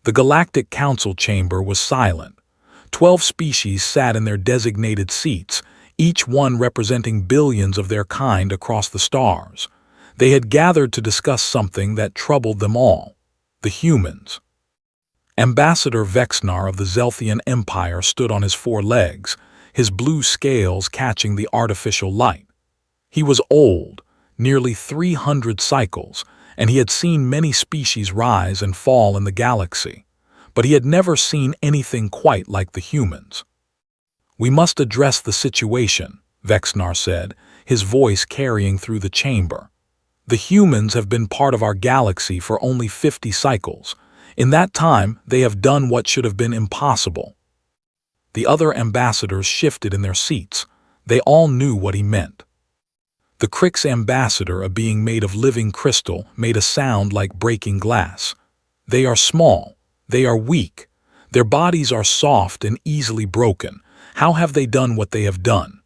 The Galactic Council chamber was silent. 12 species sat in their designated seats, each one representing billions of their kind across the stars. They had gathered to discuss something that troubled them all: the humans. Ambassador Vexnar of the Zelthian Empire stood on his 4 legs, his blue scales catching the artificial light. He was old, nearly 300 cycles, and he had seen many species rise and fall in the galaxy, but he had never seen anything quite like the humans. "We must address the situation," Vexnar said, his voice carrying through the chamber. "The humans have been part of our galaxy for only 50 cycles. In that time, they have done what should have been impossible." The other ambassadors shifted in their seats. They all knew what he meant. The Krix ambassador, a being made of living crystal, made a sound like breaking glass. "They are small. They are weak. Their bodies are soft and easily broken. How have they done what they have done?"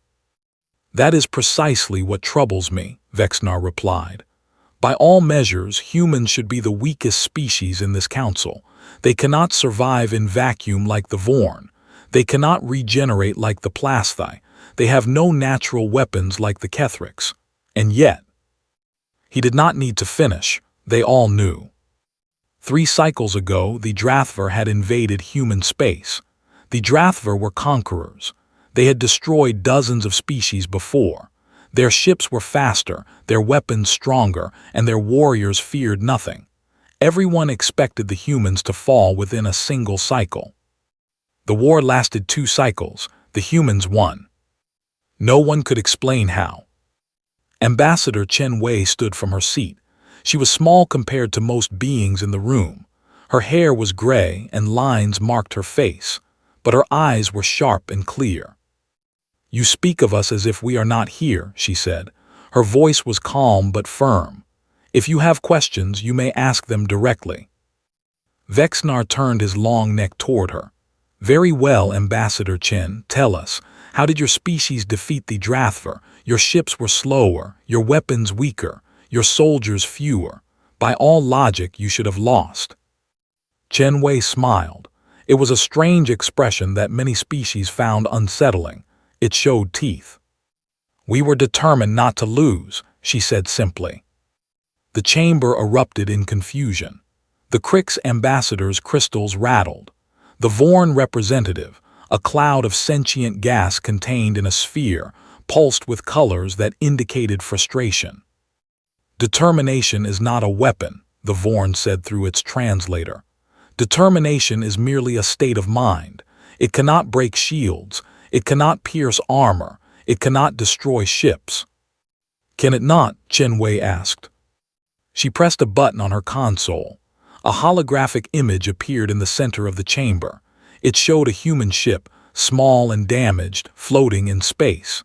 "That is precisely what troubles me," Vexnar replied. "By all measures, humans should be the weakest species in this council. They cannot survive in vacuum like the Vorn. They cannot regenerate like the Plasthi. They have no natural weapons like the Kethrix. And yet—" He did not need to finish. They all knew. 3 cycles ago, the Drathver had invaded human space. The Drathver were conquerors. They had destroyed dozens of species before. Their ships were faster, their weapons stronger, and their warriors feared nothing. Everyone expected the humans to fall within a single cycle. The war lasted 2 cycles. The humans won. No one could explain how. Ambassador Chen Wei stood from her seat. She was small compared to most beings in the room. Her hair was gray and lines marked her face, but her eyes were sharp and clear. "You speak of us as if we are not here," she said. Her voice was calm but firm. "If you have questions, you may ask them directly." Vexnar turned his long neck toward her. "Very well, Ambassador Chen, tell us. How did your species defeat the Drathver? Your ships were slower, your weapons weaker, your soldiers fewer. By all logic, you should have lost." Chen Wei smiled. It was a strange expression that many species found unsettling. It showed teeth. "We were determined not to lose," she said simply. The chamber erupted in confusion. The Krix ambassador's crystals rattled. The Vorn representative, a cloud of sentient gas contained in a sphere, pulsed with colors that indicated frustration. "Determination is not a weapon," the Vorn said through its translator. "Determination is merely a state of mind. It cannot break shields. It cannot pierce armor. It cannot destroy ships." "Can it not?" Chen Wei asked. She pressed a button on her console. A holographic image appeared in the center of the chamber. It showed a human ship, small and damaged, floating in space.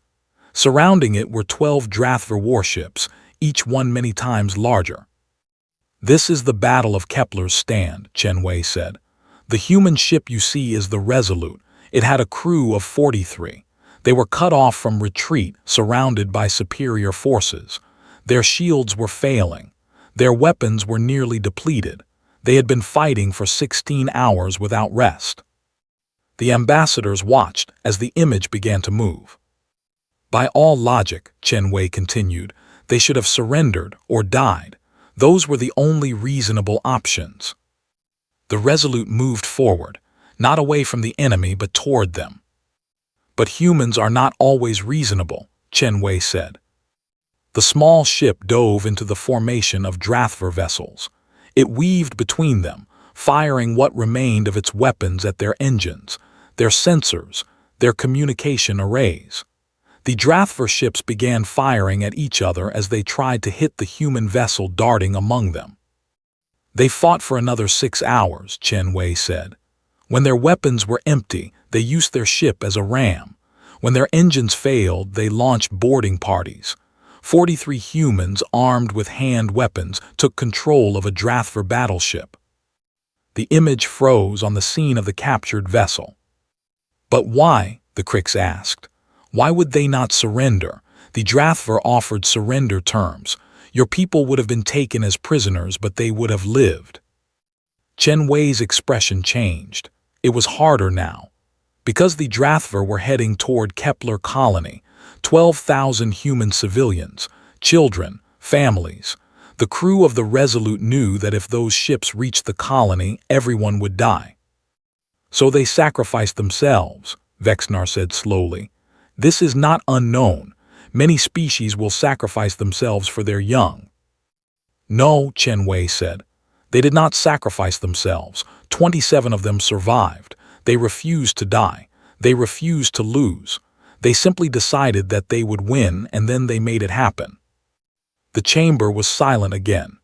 Surrounding it were 12 Drathver warships, each one many times larger. "This is the Battle of Kepler's Stand," Chen Wei said. "The human ship you see is the Resolute. It had a crew of 43. They were cut off from retreat, surrounded by superior forces. Their shields were failing. Their weapons were nearly depleted. They had been fighting for 16 hours without rest." The ambassadors watched as the image began to move. "By all logic," Chen Wei continued, "they should have surrendered or died. Those were the only reasonable options." The Resolute moved forward, not away from the enemy but toward them. "But humans are not always reasonable," Chen Wei said. The small ship dove into the formation of Drathver vessels. It weaved between them, firing what remained of its weapons at their engines, their sensors, their communication arrays. The Drathver ships began firing at each other as they tried to hit the human vessel darting among them. "They fought for another 6 hours," Chen Wei said. "When their weapons were empty, they used their ship as a ram. When their engines failed, they launched boarding parties. 43 humans armed with hand weapons took control of a Drathver battleship." The image froze on the scene of the captured vessel. "But why?" the Krix asked. "Why would they not surrender? The Drathver offered surrender terms. Your people would have been taken as prisoners, but they would have lived." Chen Wei's expression changed. It was harder now. Because the Drathver were heading toward Kepler Colony, 12,000 human civilians, children, families. The crew of the Resolute knew that if those ships reached the colony, everyone would die. So they sacrificed themselves, Vexnar said slowly. This is not unknown. Many species will sacrifice themselves for their young. No, Chen Wei said. They did not sacrifice themselves. 27 of them survived. They refused to die. They refused to lose. They simply decided that they would win, and then they made it happen. The chamber was silent again.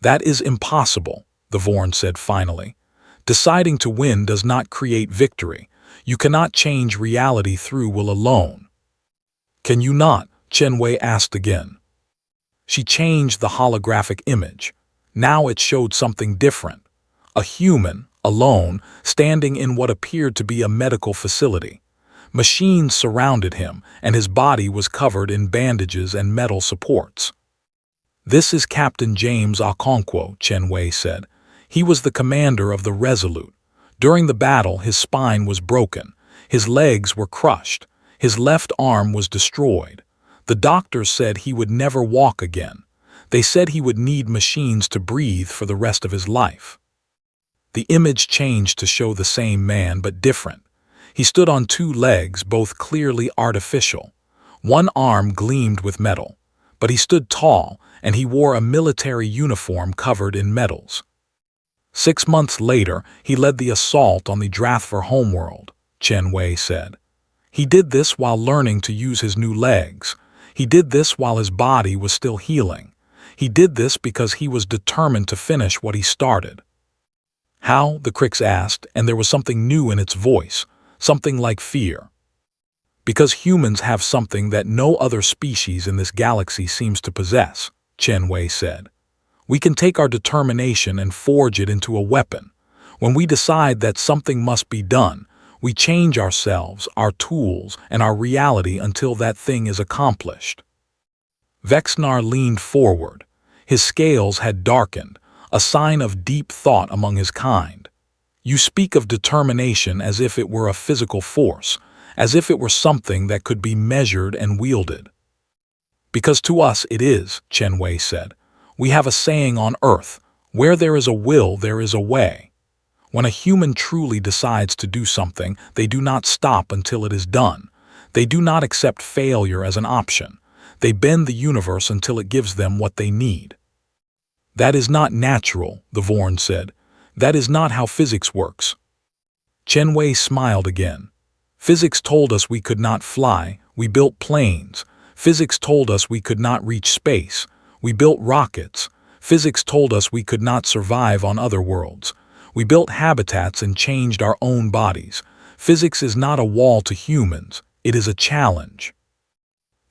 That is impossible, the Vorn said finally. Deciding to win does not create victory. You cannot change reality through will alone. Can you not? Chen Wei asked again. She changed the holographic image. Now it showed something different. A human, alone, standing in what appeared to be a medical facility. Machines surrounded him, and his body was covered in bandages and metal supports. This is Captain James Okonkwo, Chen Wei said. He was the commander of the Resolute. During the battle, his spine was broken. His legs were crushed. His left arm was destroyed. The doctors said he would never walk again. They said he would need machines to breathe for the rest of his life. The image changed to show the same man, but different. He stood on two legs, both clearly artificial. One arm gleamed with metal, but he stood tall, and he wore a military uniform covered in metals. 6 months later, he led the assault on the Drathver homeworld, Chen Wei said. He did this while learning to use his new legs. He did this while his body was still healing. He did this because he was determined to finish what he started. How? The Crix asked, and there was something new in its voice, something like fear. Because humans have something that no other species in this galaxy seems to possess, Chen Wei said. We can take our determination and forge it into a weapon. When we decide that something must be done, we change ourselves, our tools, and our reality until that thing is accomplished. Vexnar leaned forward. His scales had darkened, a sign of deep thought among his kind. You speak of determination as if it were a physical force, as if it were something that could be measured and wielded. Because to us it is, Chen Wei said. We have a saying on Earth, where there is a will, there is a way. When a human truly decides to do something, they do not stop until it is done. They do not accept failure as an option. They bend the universe until it gives them what they need. That is not natural, the Vorn said. That is not how physics works. Chen Wei smiled again. Physics told us we could not fly, we built planes. Physics told us we could not reach space, we built rockets. Physics told us we could not survive on other worlds. We built habitats and changed our own bodies. Physics is not a wall to humans, it is a challenge.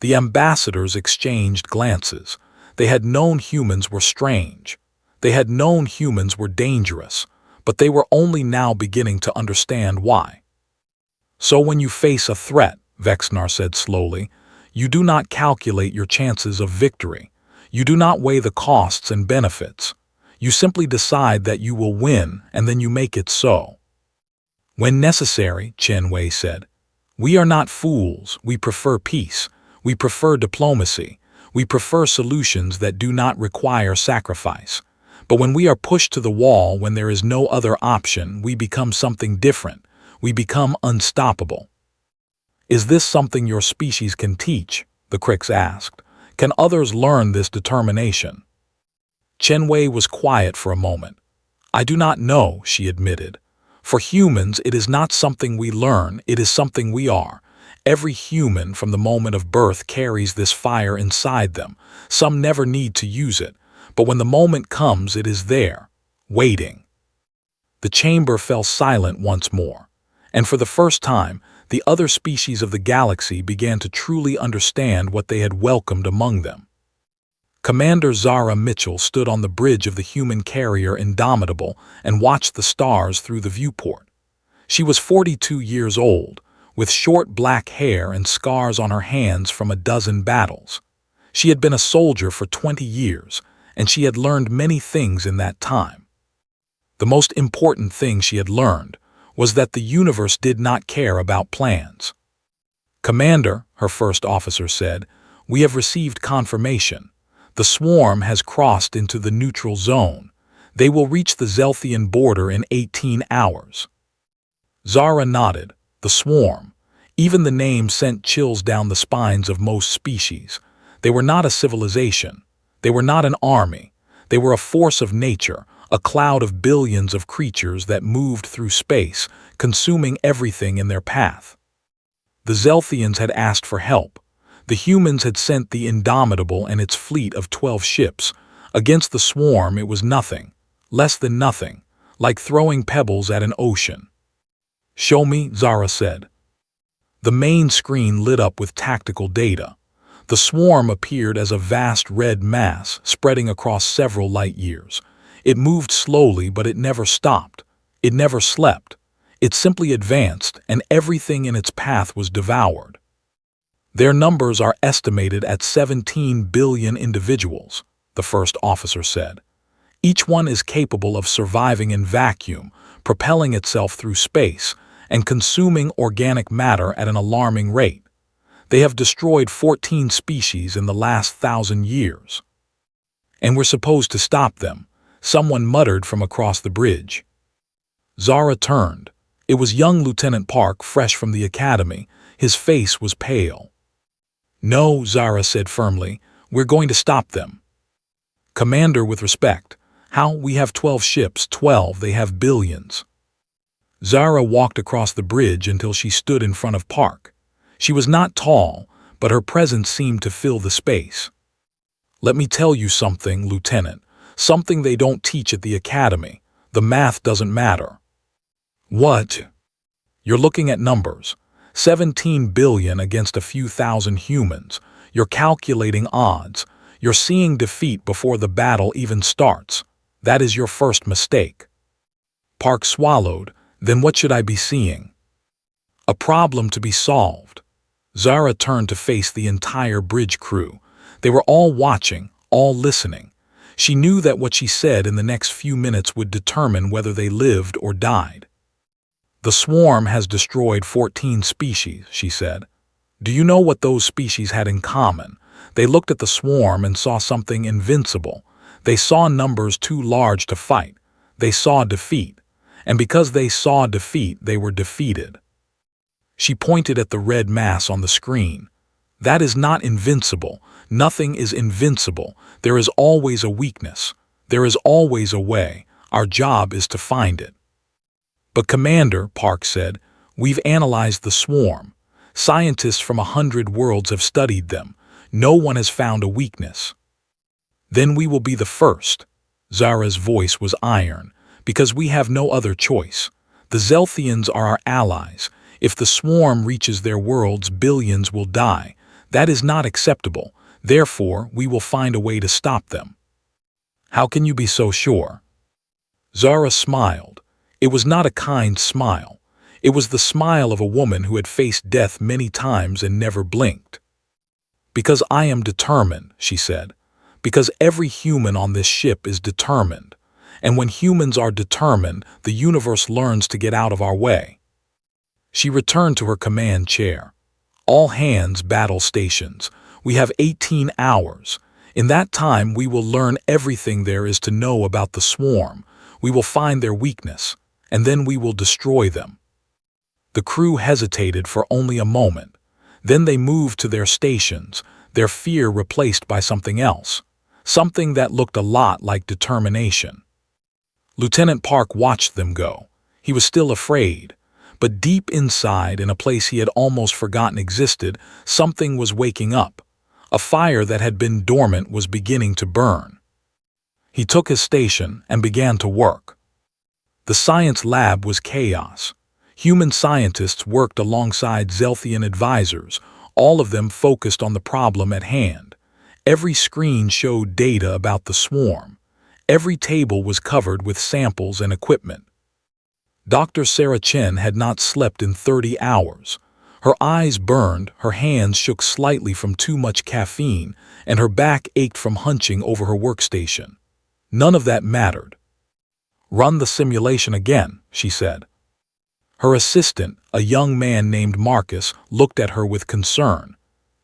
The ambassadors exchanged glances. They had known humans were strange. They had known humans were dangerous, but they were only now beginning to understand why. So when you face a threat, Vexnar said slowly, you do not calculate your chances of victory. You do not weigh the costs and benefits. You simply decide that you will win, and then you make it so. When necessary, Chen Wei said, we are not fools, we prefer peace. We prefer diplomacy. We prefer solutions that do not require sacrifice. But when we are pushed to the wall, when there is no other option, we become something different. We become unstoppable. Is this something your species can teach? The Crix asked. Can others learn this determination? Chen Wei was quiet for a moment. I do not know, she admitted. For humans, it is not something we learn, it is something we are. Every human from the moment of birth carries this fire inside them. Some never need to use it, but when the moment comes, it is there, waiting. The chamber fell silent once more, and for the first time, the other species of the galaxy began to truly understand what they had welcomed among them. Commander Zara Mitchell stood on the bridge of the human carrier Indomitable and watched the stars through the viewport. She was 42 years old, with short black hair and scars on her hands from a dozen battles. She had been a soldier for 20 years, and she had learned many things in that time. The most important thing she had learned was that the universe did not care about plans. "Commander," her first officer said, "we have received confirmation. The swarm has crossed into the neutral zone. They will reach the Zelthian border in 18 hours. Zara nodded. The swarm. Even the name sent chills down the spines of most species. They were not a civilization. They were not an army. They were a force of nature, a cloud of billions of creatures that moved through space, consuming everything in their path. The Zelthians had asked for help. The humans had sent the Indomitable and its fleet of 12 ships. Against the swarm it was nothing, less than nothing, like throwing pebbles at an ocean. "Show me," Zara said. The main screen lit up with tactical data. The swarm appeared as a vast red mass spreading across several light years. It moved slowly, but it never stopped. It never slept. It simply advanced, and everything in its path was devoured. "Their numbers are estimated at 17 billion individuals," the first officer said. "Each one is capable of surviving in vacuum, propelling itself through space, and consuming organic matter at an alarming rate. They have destroyed 14 species in the last 1,000 years. And we're supposed to stop them," someone muttered from across the bridge. Zara turned. It was young Lieutenant Park, fresh from the academy. His face was pale. "No," Zara said firmly, "we're going to stop them." "Commander, with respect. How? We have 12 ships, 12, they have billions." Zara walked across the bridge until she stood in front of Park. She was not tall, but her presence seemed to fill the space. "Let me tell you something, Lieutenant, something they don't teach at the academy. The math doesn't matter." "What?" "You're looking at numbers. 17 billion against a few thousand humans. You're calculating odds. You're seeing defeat before the battle even starts. That is your first mistake." Park swallowed. "Then what should I be seeing?" "A problem to be solved." Zara turned to face the entire bridge crew. They were all watching, all listening. She knew that what she said in the next few minutes would determine whether they lived or died. "The swarm has destroyed 14 species," she said. "Do you know what those species had in common? They looked at the swarm and saw something invincible. They saw numbers too large to fight. They saw defeat. And because they saw defeat, they were defeated." She pointed at the red mass on the screen. "That is not invincible. Nothing is invincible. There is always a weakness. There is always a way. Our job is to find it." "But Commander," Park said, "we've analyzed the swarm. Scientists from 100 worlds have studied them. No one has found a weakness." "Then we will be the first." Zara's voice was iron. "Because we have no other choice. The Zelthians are our allies. If the swarm reaches their worlds, billions will die. That is not acceptable. Therefore, we will find a way to stop them." "How can you be so sure?" Zara smiled. It was not a kind smile. It was the smile of a woman who had faced death many times and never blinked. "Because I am determined," she said. "Because every human on this ship is determined. And when humans are determined, the universe learns to get out of our way." She returned to her command chair. "All hands, battle stations. We have 18 hours. In that time we will learn everything there is to know about the swarm. We will find their weakness, and then we will destroy them." The crew hesitated for only a moment. Then they moved to their stations, their fear replaced by something else, something that looked a lot like determination. Lieutenant Park watched them go. He was still afraid. But deep inside, in a place he had almost forgotten existed, something was waking up. A fire that had been dormant was beginning to burn. He took his station and began to work. The science lab was chaos. Human scientists worked alongside Zelthian advisors, all of them focused on the problem at hand. Every screen showed data about the swarm. Every table was covered with samples and equipment. Dr. Sarah Chen had not slept in 30 hours. Her eyes burned, her hands shook slightly from too much caffeine, and her back ached from hunching over her workstation. None of that mattered. "Run the simulation again," she said. Her assistant, a young man named Marcus, looked at her with concern.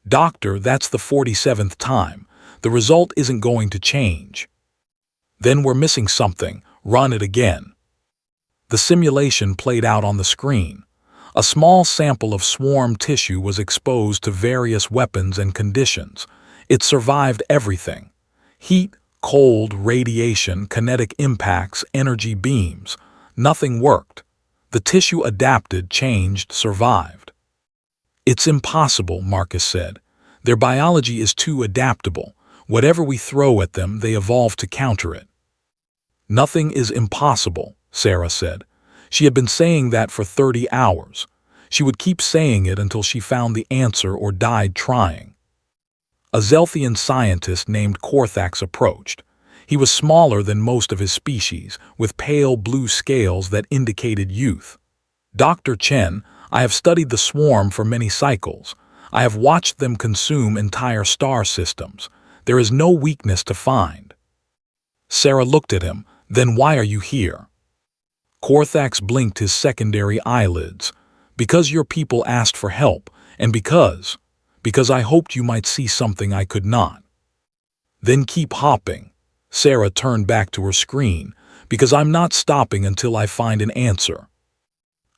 "Doctor, that's the 47th time. The result isn't going to change." "Then we're missing something. Run it again." The simulation played out on the screen. A small sample of swarm tissue was exposed to various weapons and conditions. It survived everything: heat, cold, radiation, kinetic impacts, energy beams. Nothing worked. The tissue adapted, changed, survived. "It's impossible," Marcus said. "Their biology is too adaptable. Whatever we throw at them, they evolve to counter it." "Nothing is impossible," Sarah said. She had been saying that for 30 hours. She would keep saying it until she found the answer or died trying. A Zelthian scientist named Korthax approached. He was smaller than most of his species, with pale blue scales that indicated youth. "Dr. Chen, I have studied the swarm for many cycles. I have watched them consume entire star systems. There is no weakness to find." Sarah looked at him. "Then why are you here?" Korthax blinked his secondary eyelids. "Because your people asked for help, and because I hoped you might see something I could not." "Then keep hopping." Sarah turned back to her screen. "Because I'm not stopping until I find an answer."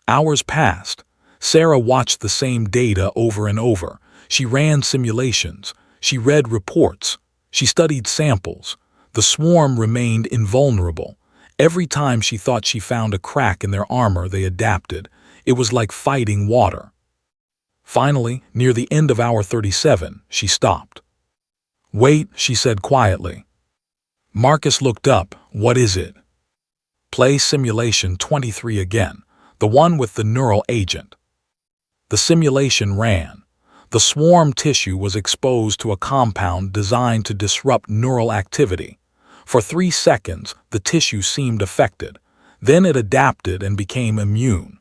Hours passed. Sarah watched the same data over and over. She ran simulations. She read reports. She studied samples. The swarm remained invulnerable. Every time she thought she found a crack in their armor, they adapted. It was like fighting water. Finally, near the end of hour 37, she stopped. "Wait," she said quietly. Marcus looked up. "What is it?" "Play simulation 23 again, the one with the neural agent." The simulation ran. The swarm tissue was exposed to a compound designed to disrupt neural activity. For 3 seconds, the tissue seemed affected. Then it adapted and became immune.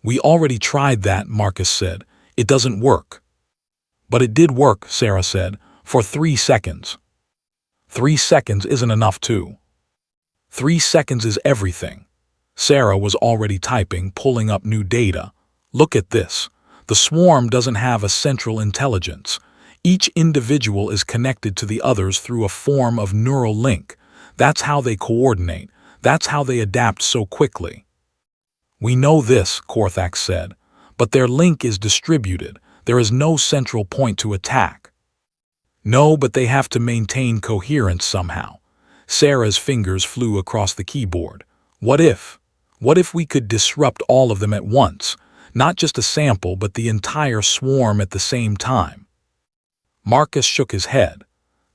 "We already tried that," Marcus said. "It doesn't work." "But it did work," Sarah said, "for 3 seconds. 3 seconds isn't enough too. 3 seconds is everything." Sarah was already typing, pulling up new data. "Look at this. The swarm doesn't have a central intelligence. Each individual is connected to the others through a form of neural link. That's how they coordinate. That's how they adapt so quickly." "We know this," Korthax said, "but their link is distributed. There is no central point to attack." "No, but they have to maintain coherence somehow." Sarah's fingers flew across the keyboard. What if we could disrupt all of them at once? Not just a sample, but the entire swarm at the same time. Marcus shook his head.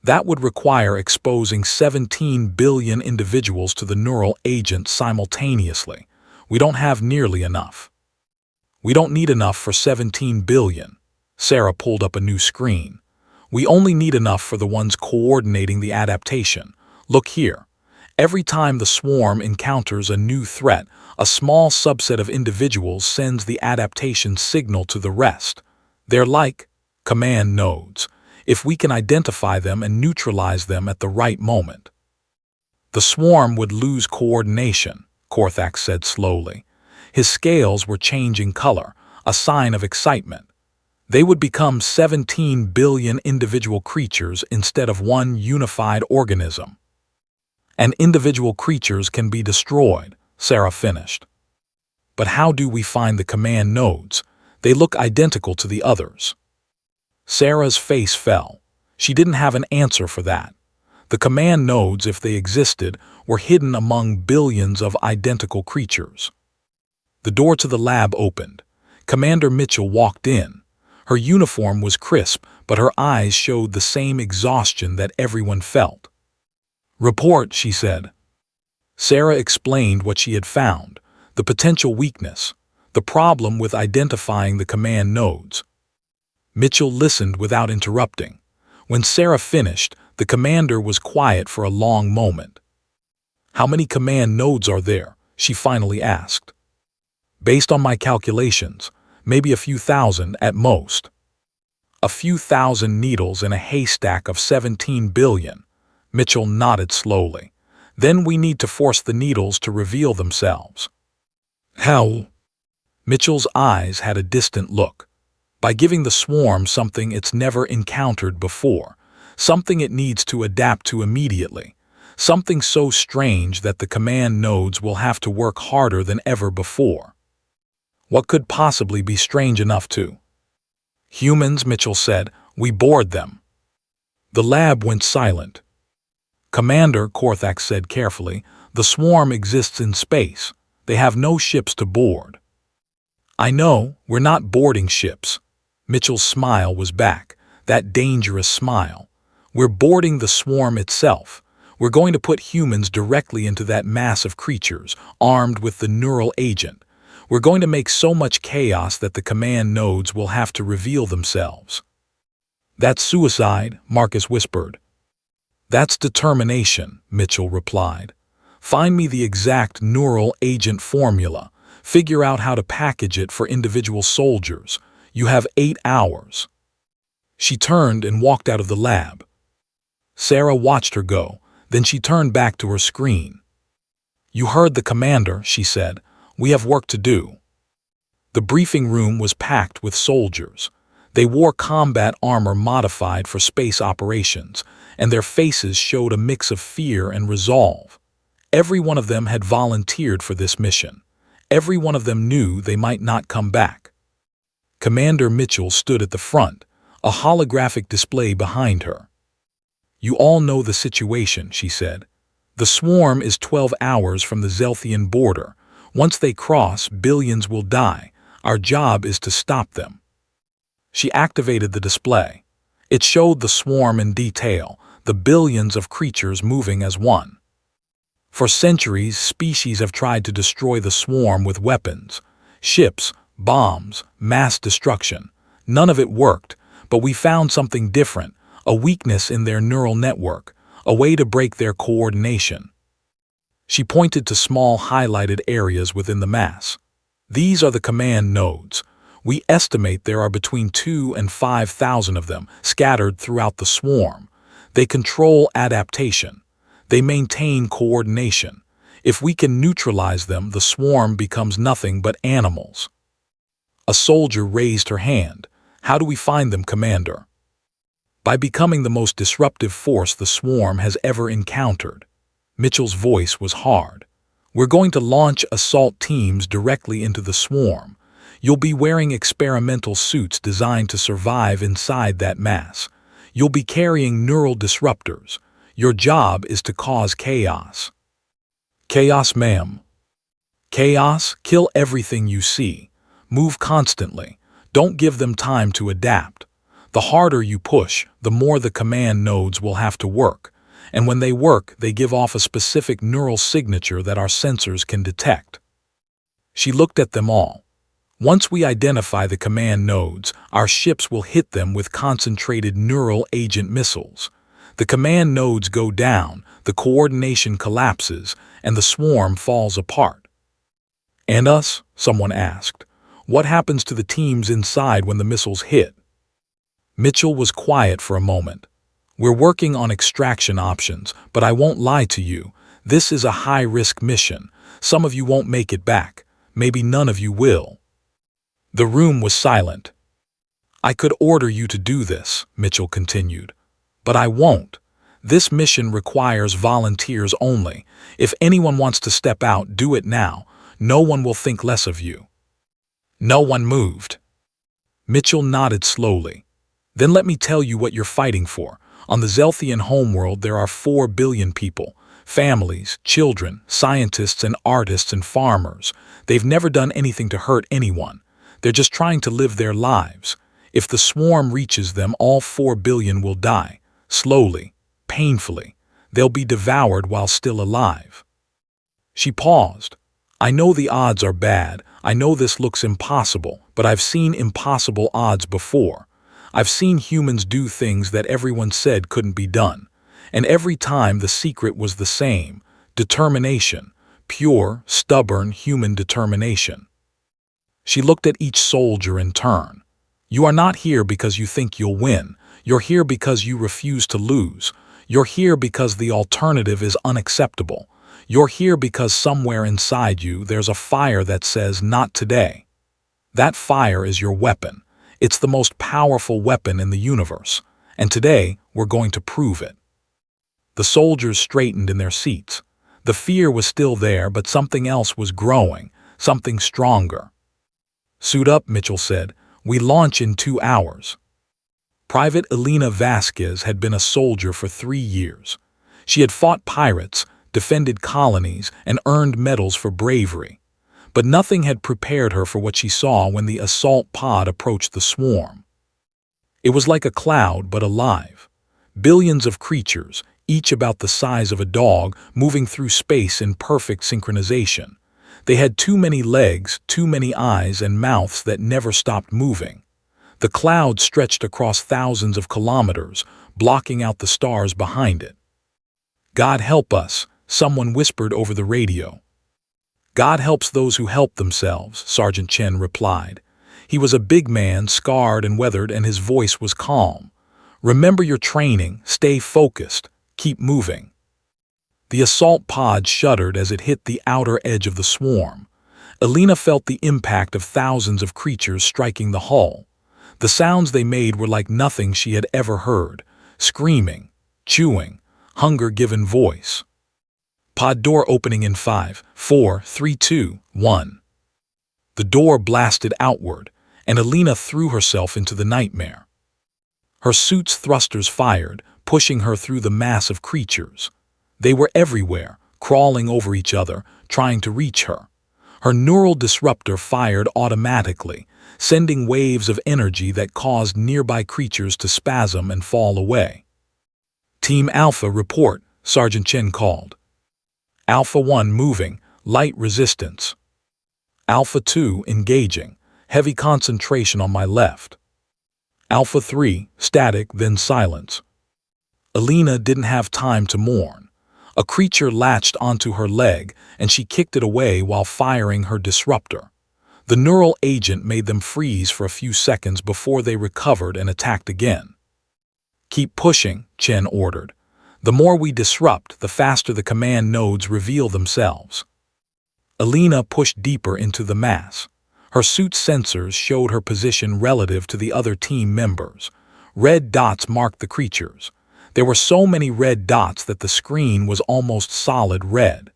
"That would require exposing 17 billion individuals to the neural agent simultaneously. We don't have nearly enough." "We don't need enough for 17 billion. Sarah pulled up a new screen. "We only need enough for the ones coordinating the adaptation. Look here. Every time the swarm encounters a new threat, a small subset of individuals sends the adaptation signal to the rest. They're like command nodes, if we can identify them and neutralize them at the right moment." "The swarm would lose coordination," Korthax said slowly. His scales were changing color, a sign of excitement. "They would become 17 billion individual creatures instead of one unified organism." "And individual creatures can be destroyed," Sarah finished. "But how do we find the command nodes? They look identical to the others." Sarah's face fell. She didn't have an answer for that. The command nodes, if they existed, were hidden among billions of identical creatures. The door to the lab opened. Commander Mitchell walked in. Her uniform was crisp, but her eyes showed the same exhaustion that everyone felt. "Report," she said. Sarah explained what she had found, the potential weakness, the problem with identifying the command nodes. Mitchell listened without interrupting. When Sarah finished, the commander was quiet for a long moment. "How many command nodes are there?" she finally asked. "Based on my calculations, maybe a few thousand at most." "A few thousand needles in a haystack of 17 billion. Mitchell nodded slowly. Then we need to force the needles to reveal themselves. How? Mitchell's eyes had a distant look. By giving the swarm something it's never encountered before, something it needs to adapt to immediately, something so strange that the command nodes will have to work harder than ever before. What could possibly be strange enough to? Humans, Mitchell said, we bored them. The lab went silent. Commander, Korthak said carefully, the swarm exists in space. They have no ships to board. I know, we're not boarding ships. Mitchell's smile was back, that dangerous smile. We're boarding the swarm itself. We're going to put humans directly into that mass of creatures, armed with the neural agent. We're going to make so much chaos that the command nodes will have to reveal themselves. That's suicide, Marcus whispered. That's determination, Mitchell replied. Find me the exact neural agent formula. Figure out how to package it for individual soldiers. You have 8 hours. She turned and walked out of the lab. Sarah watched her go, then she turned back to her screen. You heard the commander, she said. We have work to do. The briefing room was packed with soldiers. They wore combat armor modified for space operations, and their faces showed a mix of fear and resolve. Every one of them had volunteered for this mission. Every one of them knew they might not come back. Commander Mitchell stood at the front, a holographic display behind her. You all know the situation, she said. The swarm is 12 hours from the Zelthian border. Once they cross, billions will die. Our job is to stop them. She activated the display. It showed the swarm in detail, the billions of creatures moving as one. For centuries, species have tried to destroy the swarm with weapons. Ships, bombs, mass destruction. None of it worked, but we found something different, a weakness in their neural network, a way to break their coordination. She pointed to small highlighted areas within the mass. These are the command nodes. We estimate there are between 2,000 and 5,000 of them scattered throughout the swarm. They control adaptation. They maintain coordination. If we can neutralize them, the swarm becomes nothing but animals. A soldier raised her hand. How do we find them, Commander? By becoming the most disruptive force the swarm has ever encountered. Mitchell's voice was hard. We're going to launch assault teams directly into the swarm. You'll be wearing experimental suits designed to survive inside that mass. You'll be carrying neural disruptors. Your job is to cause chaos. Chaos, ma'am. Chaos, kill everything you see. Move constantly. Don't give them time to adapt. The harder you push, the more the command nodes will have to work. And when they work, they give off a specific neural signature that our sensors can detect. She looked at them all. Once we identify the command nodes, our ships will hit them with concentrated neural agent missiles. The command nodes go down, the coordination collapses, and the swarm falls apart. And us? Someone asked. What happens to the teams inside when the missiles hit? Mitchell was quiet for a moment. We're working on extraction options, but I won't lie to you. This is a high-risk mission. Some of you won't make it back. Maybe none of you will. The room was silent. I could order you to do this, Mitchell continued. But I won't. This mission requires volunteers only. If anyone wants to step out, do it now. No one will think less of you. No one moved. Mitchell nodded slowly. Then let me tell you what you're fighting for. On the Zelthian homeworld, there are 4 billion people. Families, children, scientists and artists and farmers. They've never done anything to hurt anyone. They're just trying to live their lives. If the swarm reaches them, all 4 billion will die. Slowly, painfully. They'll be devoured while still alive. She paused. I know the odds are bad. I know this looks impossible, but I've seen impossible odds before. I've seen humans do things that everyone said couldn't be done. And every time the secret was the same. Determination. Pure, stubborn human determination. She looked at each soldier in turn. You are not here because you think you'll win. You're here because you refuse to lose. You're here because the alternative is unacceptable. You're here because somewhere inside you there's a fire that says, not today. That fire is your weapon. It's the most powerful weapon in the universe. And today, we're going to prove it. The soldiers straightened in their seats. The fear was still there, but something else was growing, something stronger. Suit up, Mitchell said. We launch in 2 hours. Private Elena Vasquez had been a soldier for 3 years. She had fought pirates, defended colonies, and earned medals for bravery. But nothing had prepared her for what she saw when the assault pod approached the swarm. It was like a cloud, but alive. Billions of creatures, each about the size of a dog, moving through space in perfect synchronization. They had too many legs, too many eyes, and mouths that never stopped moving. The cloud stretched across thousands of kilometers, blocking out the stars behind it. God help us, someone whispered over the radio. God helps those who help themselves, Sergeant Chen replied. He was a big man, scarred and weathered, and his voice was calm. Remember your training, stay focused, keep moving. The assault pod shuddered as it hit the outer edge of the swarm. Elena felt the impact of thousands of creatures striking the hull. The sounds they made were like nothing she had ever heard. Screaming, chewing, hunger-given voice. Pod door opening in 5, 4, 3, 2, 1. The door blasted outward, and Elena threw herself into the nightmare. Her suit's thrusters fired, pushing her through the mass of creatures. They were everywhere, crawling over each other, trying to reach her. Her neural disruptor fired automatically, sending waves of energy that caused nearby creatures to spasm and fall away. Team Alpha report, Sergeant Chen called. Alpha 1 moving, light resistance. Alpha 2 engaging, heavy concentration on my left. Alpha 3 static, then silence. Elena didn't have time to mourn. A creature latched onto her leg, and she kicked it away while firing her disruptor. The neural agent made them freeze for a few seconds before they recovered and attacked again. Keep pushing, Chen ordered. The more we disrupt, the faster the command nodes reveal themselves. Elena pushed deeper into the mass. Her suit's sensors showed her position relative to the other team members. Red dots marked the creatures. There were so many red dots that the screen was almost solid red.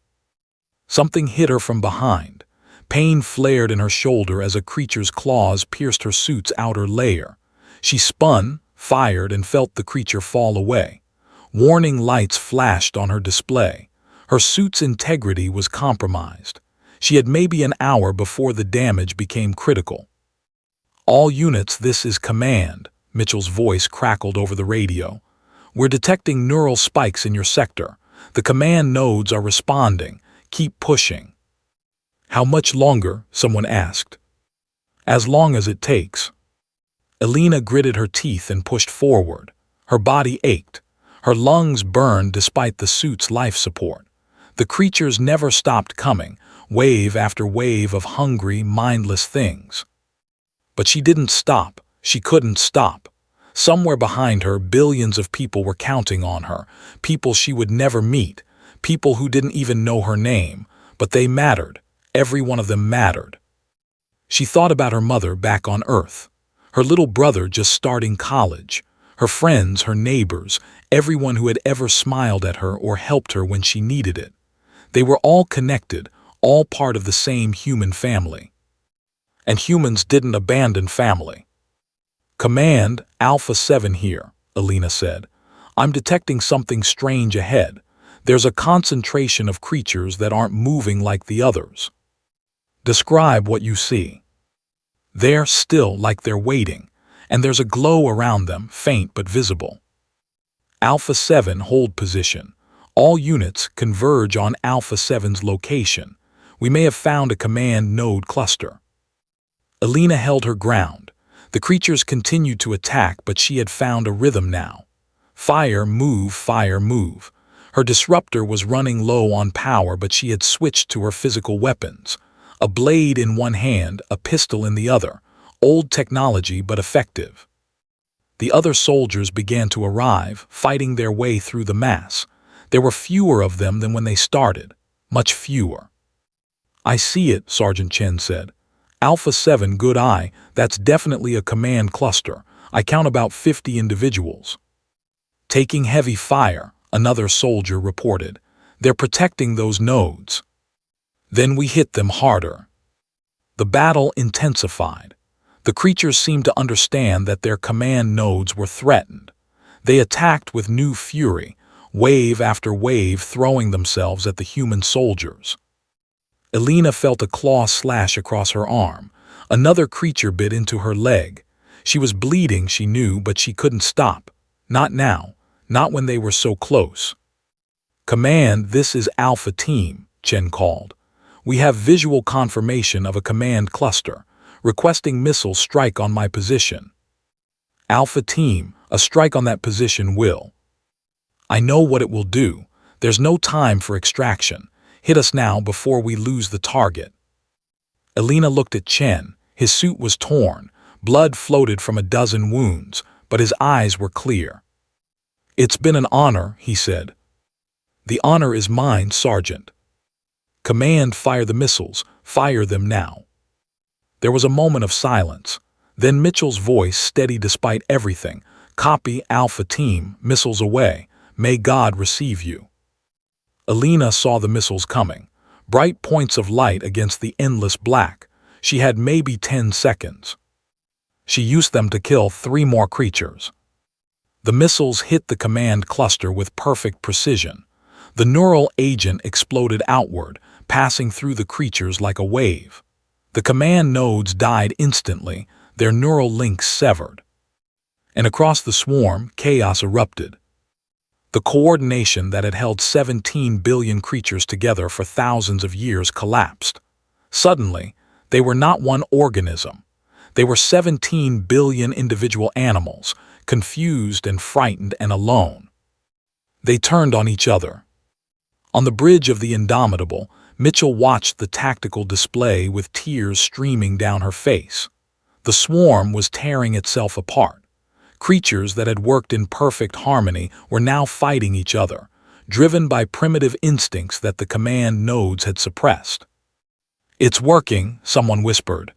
Something hit her from behind. Pain flared in her shoulder as a creature's claws pierced her suit's outer layer. She spun, fired, and felt the creature fall away. Warning lights flashed on her display. Her suit's integrity was compromised. She had maybe an hour before the damage became critical. All units, this is command, Mitchell's voice crackled over the radio. We're detecting neural spikes in your sector. The command nodes are responding. Keep pushing. How much longer? Someone asked. As long as it takes. Elena gritted her teeth and pushed forward. Her body ached. Her lungs burned despite the suit's life support. The creatures never stopped coming, wave after wave of hungry, mindless things. But she didn't stop. She couldn't stop. Somewhere behind her, billions of people were counting on her, people she would never meet, people who didn't even know her name, but they mattered. Every one of them mattered. She thought about her mother back on Earth, her little brother just starting college, her friends, her neighbors, everyone who had ever smiled at her or helped her when she needed it. They were all connected, all part of the same human family. And humans didn't abandon family. Command, Alpha 7 here, Elena said. I'm detecting something strange ahead. There's a concentration of creatures that aren't moving like the others. Describe what you see. They're still, like they're waiting, and there's a glow around them, faint but visible. Alpha 7 hold position. All units converge on Alpha 7's location. We may have found a command node cluster. Elena held her ground. The creatures continued to attack, but she had found a rhythm now. Fire, move, fire, move. Her disruptor was running low on power, but she had switched to her physical weapons. A blade in one hand, a pistol in the other. Old technology, but effective. The other soldiers began to arrive, fighting their way through the mass. There were fewer of them than when they started, much fewer. "I see it," Sergeant Chen said. "Alpha 7, good eye, that's definitely a command cluster. I count about 50 individuals." "Taking heavy fire," another soldier reported. "They're protecting those nodes." Then we hit them harder. The battle intensified. The creatures seemed to understand that their command nodes were threatened. They attacked with new fury, wave after wave throwing themselves at the human soldiers. Elena felt a claw slash across her arm. Another creature bit into her leg. She was bleeding, she knew, but she couldn't stop. Not now, not when they were so close. "Command, this is Alpha Team," Chen called. "We have visual confirmation of a command cluster, requesting missiles strike on my position." "Alpha Team, a strike on that position will." "I know what it will do. There's no time for extraction. Hit us now before we lose the target." Elena looked at Chen. His suit was torn. Blood floated from a dozen wounds, but his eyes were clear. "It's been an honor," he said. "The honor is mine, Sergeant." "Command, fire the missiles. Fire them now." There was a moment of silence. Then Mitchell's voice, steady despite everything. "Copy, Alpha Team, missiles away. May God receive you." Elena saw the missiles coming, bright points of light against the endless black. She had maybe 10 seconds. She used them to kill 3 more creatures. The missiles hit the command cluster with perfect precision. The neural agent exploded outward, passing through the creatures like a wave. The command nodes died instantly, their neural links severed. And across the swarm, chaos erupted. The coordination that had held 17 billion creatures together for thousands of years collapsed. Suddenly, they were not one organism. They were 17 billion individual animals, confused and frightened and alone. They turned on each other. On the bridge of the Indomitable, Mitchell watched the tactical display with tears streaming down her face. The swarm was tearing itself apart. Creatures that had worked in perfect harmony were now fighting each other, driven by primitive instincts that the command nodes had suppressed. "It's working," someone whispered.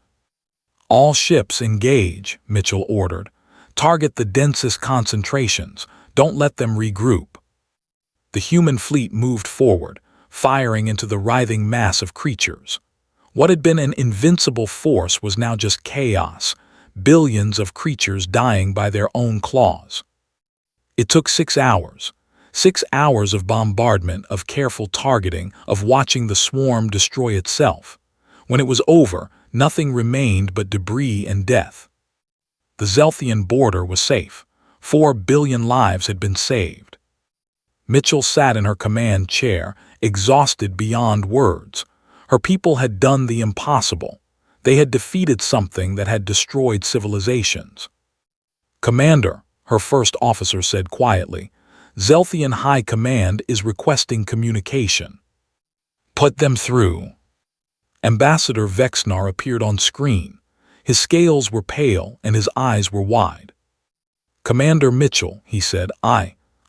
"All ships engage," Mitchell ordered. "Target the densest concentrations. Don't let them regroup." The human fleet moved forward, firing into the writhing mass of creatures. What had been an invincible force was now just chaos, billions of creatures dying by their own claws. It took 6 hours. 6 hours of bombardment, of careful targeting, of watching the swarm destroy itself. When it was over, nothing remained but debris and death. The Zelthian border was safe. 4 billion lives had been saved. Mitchell sat in her command chair, exhausted beyond words. Her people had done the impossible. They had defeated something that had destroyed civilizations. "Commander," her first officer said quietly, "Zelthian High Command is requesting communication." "Put them through." Ambassador Vexnar appeared on screen. His scales were pale and his eyes were wide. "Commander Mitchell," he said,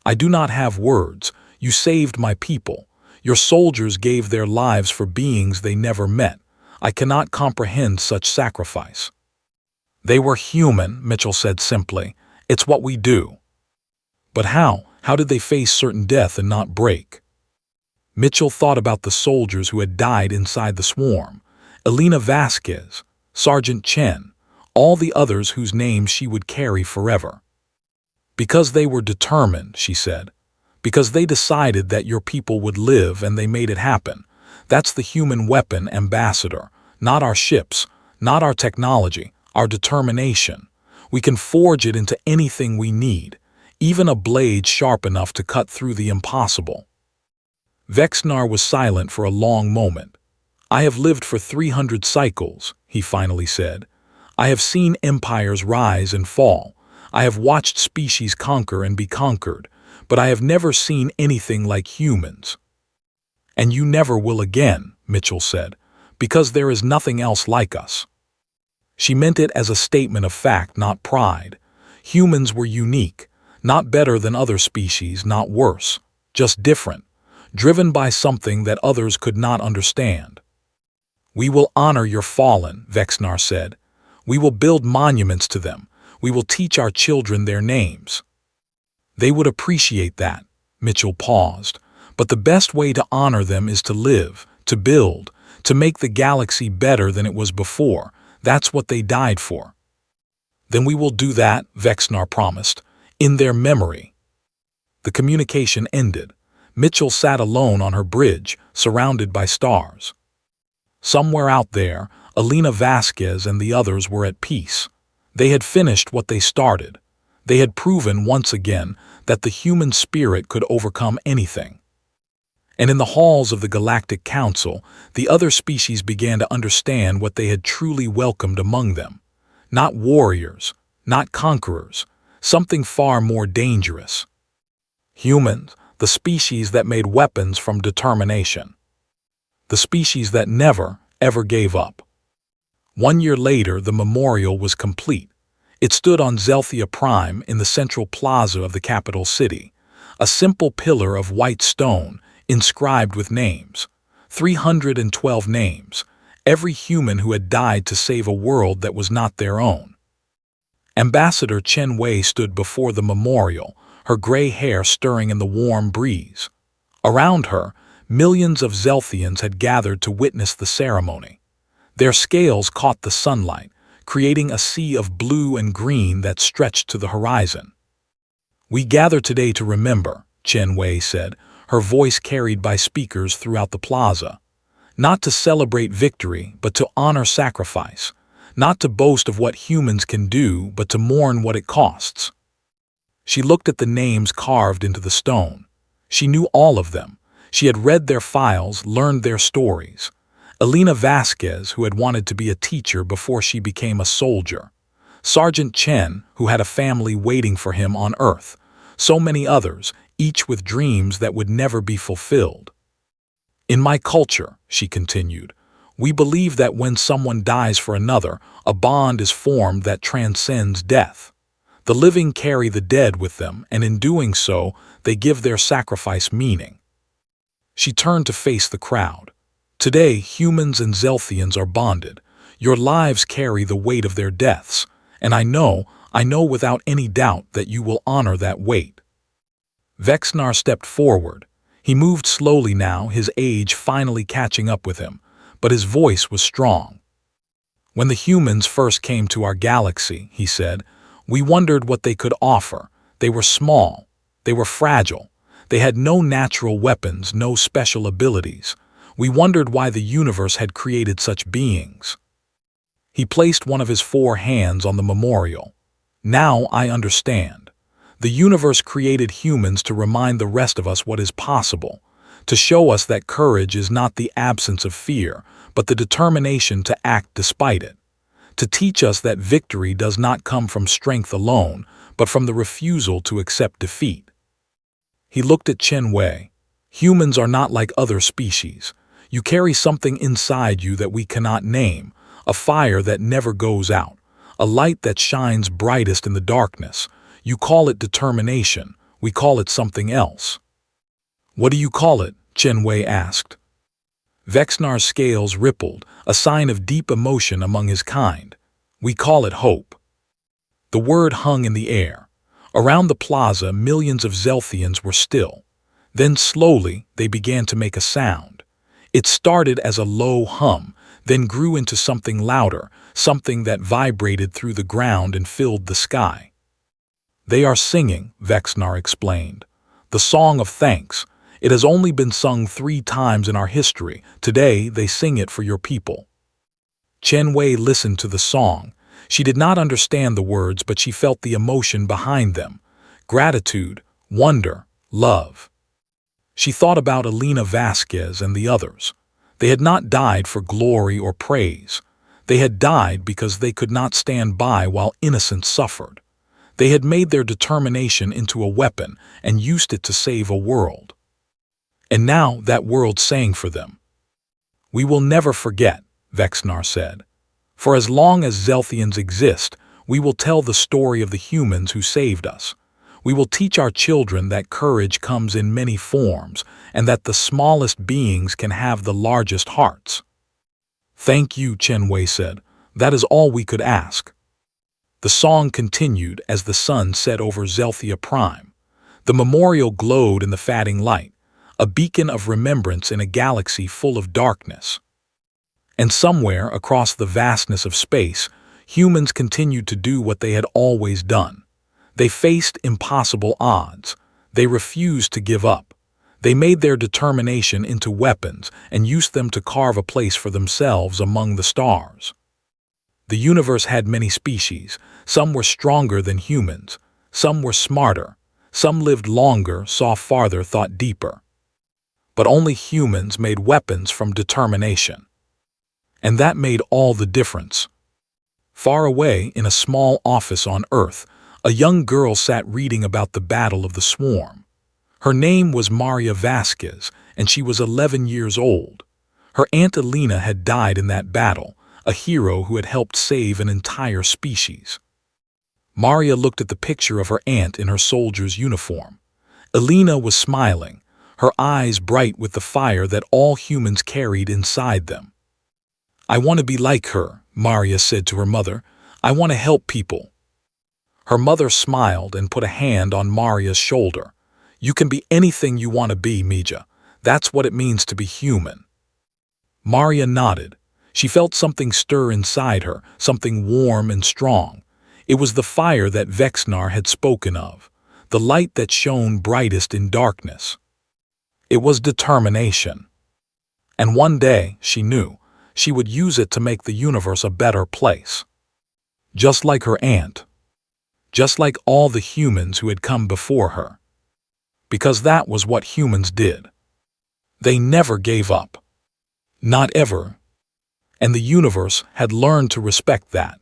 I do not have words. You saved my people. Your soldiers gave their lives for beings they never met. I cannot comprehend such sacrifice." "They were human," Mitchell said simply. "It's what we do." "But how? How did they face certain death and not break?" Mitchell thought about the soldiers who had died inside the swarm. Elena Vasquez, Sergeant Chen, all the others whose names she would carry forever. "Because they were determined," she said. "Because they decided that your people would live and they made it happen. That's the human weapon, Ambassador. Not our ships, not our technology, our determination. We can forge it into anything we need, even a blade sharp enough to cut through the impossible." Vexnar was silent for a long moment. "I have lived for 300 cycles," he finally said. "I have seen empires rise and fall. I have watched species conquer and be conquered, but I have never seen anything like humans." "And you never will again," Mitchell said, "because there is nothing else like us." She meant it as a statement of fact, not pride. Humans were unique, not better than other species, not worse, just different, driven by something that others could not understand. "We will honor your fallen," Vexnar said. "We will build monuments to them. We will teach our children their names." They would appreciate that. Mitchell paused. "But the best way to honor them is to live, to build, to make the galaxy better than it was before. That's what they died for." "Then we will do that," Vexnar promised, "in their memory." The communication ended. Mitchell sat alone on her bridge, surrounded by stars. Somewhere out there, Alina Vasquez and the others were at peace. They had finished what they started. They had proven once again that the human spirit could overcome anything. And in the halls of the Galactic Council, the other species began to understand what they had truly welcomed among them. Not warriors, not conquerors, something far more dangerous. Humans, the species that made weapons from determination. The species that never, ever gave up. 1 year later, the memorial was complete. It stood on Zelthia Prime in the central plaza of the capital city, a simple pillar of white stone, inscribed with names. 312 names, every human who had died to save a world that was not their own. Ambassador Chen Wei stood before the memorial, her gray hair stirring in the warm breeze. Around her, millions of Zelthians had gathered to witness the ceremony. Their scales caught the sunlight, creating a sea of blue and green that stretched to the horizon. "We gather today to remember," Chen Wei said, her voice carried by speakers throughout the plaza. "Not to celebrate victory, but to honor sacrifice. Not to boast of what humans can do, but to mourn what it costs." She looked at the names carved into the stone. She knew all of them. She had read their files, learned their stories. Alina Vasquez, who had wanted to be a teacher before she became a soldier. Sergeant Chen, who had a family waiting for him on Earth. So many others, each with dreams that would never be fulfilled. "In my culture," she continued, "we believe that when someone dies for another, a bond is formed that transcends death. The living carry the dead with them, and in doing so, they give their sacrifice meaning." She turned to face the crowd. "Today, humans and Zelthians are bonded. Your lives carry the weight of their deaths, and I know without any doubt that you will honor that weight." Vexnar stepped forward. He moved slowly now, his age finally catching up with him, but his voice was strong. "When the humans first came to our galaxy," he said, "we wondered what they could offer. They were small. They were fragile. They had no natural weapons, no special abilities. We wondered why the universe had created such beings." He placed one of his 4 hands on the memorial. "Now I understand. The universe created humans to remind the rest of us what is possible, to show us that courage is not the absence of fear, but the determination to act despite it, to teach us that victory does not come from strength alone, but from the refusal to accept defeat." He looked at Chen Wei. "Humans are not like other species. You carry something inside you that we cannot name, a fire that never goes out, a light that shines brightest in the darkness. You call it determination, we call it something else." "What do you call it?" Chen Wei asked. Vexnar's scales rippled, a sign of deep emotion among his kind. "We call it hope." The word hung in the air. Around the plaza, millions of Zelthians were still. Then slowly, they began to make a sound. It started as a low hum, then grew into something louder, something that vibrated through the ground and filled the sky. "They are singing," Vexnar explained. "The song of thanks. It has only been sung 3 times in our history. Today, they sing it for your people." Chen Wei listened to the song. She did not understand the words, but she felt the emotion behind them. Gratitude, wonder, love. She thought about Alina Vasquez and the others. They had not died for glory or praise. They had died because they could not stand by while innocents suffered. They had made their determination into a weapon and used it to save a world. And now that world sang for them. "We will never forget," Vexnar said. "For as long as Zelthians exist, We will tell the story of the humans who saved us. We will teach our children that courage comes in many forms and that the smallest beings can have the largest hearts. Thank you, Chen Wei said. That is all we could ask. The song continued as the sun set over Zelthia Prime. The memorial glowed in the fading light, a beacon of remembrance in a galaxy full of darkness. And somewhere across the vastness of space, humans continued to do what they had always done. They faced impossible odds. They refused to give up. They made their determination into weapons and used them to carve a place for themselves among the stars. The universe had many species. Some were stronger than humans. Some were smarter. Some lived longer, saw farther, thought deeper. But only humans made weapons from determination. And that made all the difference. Far away, in a small office on Earth, a young girl sat reading about the Battle of the Swarm. Her name was Maria Vasquez, and she was 11 years old. Her Aunt Alina had died in that battle, a hero who had helped save an entire species. Maria looked at the picture of her aunt in her soldier's uniform. Alina was smiling, her eyes bright with the fire that all humans carried inside them. "I want to be like her," Maria said to her mother. "I want to help people." Her mother smiled and put a hand on Maria's shoulder. "You can be anything you want to be, Mija. That's what it means to be human." Maria nodded. She felt something stir inside her, something warm and strong. It was the fire that Vexnar had spoken of, the light that shone brightest in darkness. It was determination. And one day, she knew, she would use it to make the universe a better place. Just like her aunt. Just like all the humans who had come before her. Because that was what humans did. They never gave up. Not ever. And the universe had learned to respect that.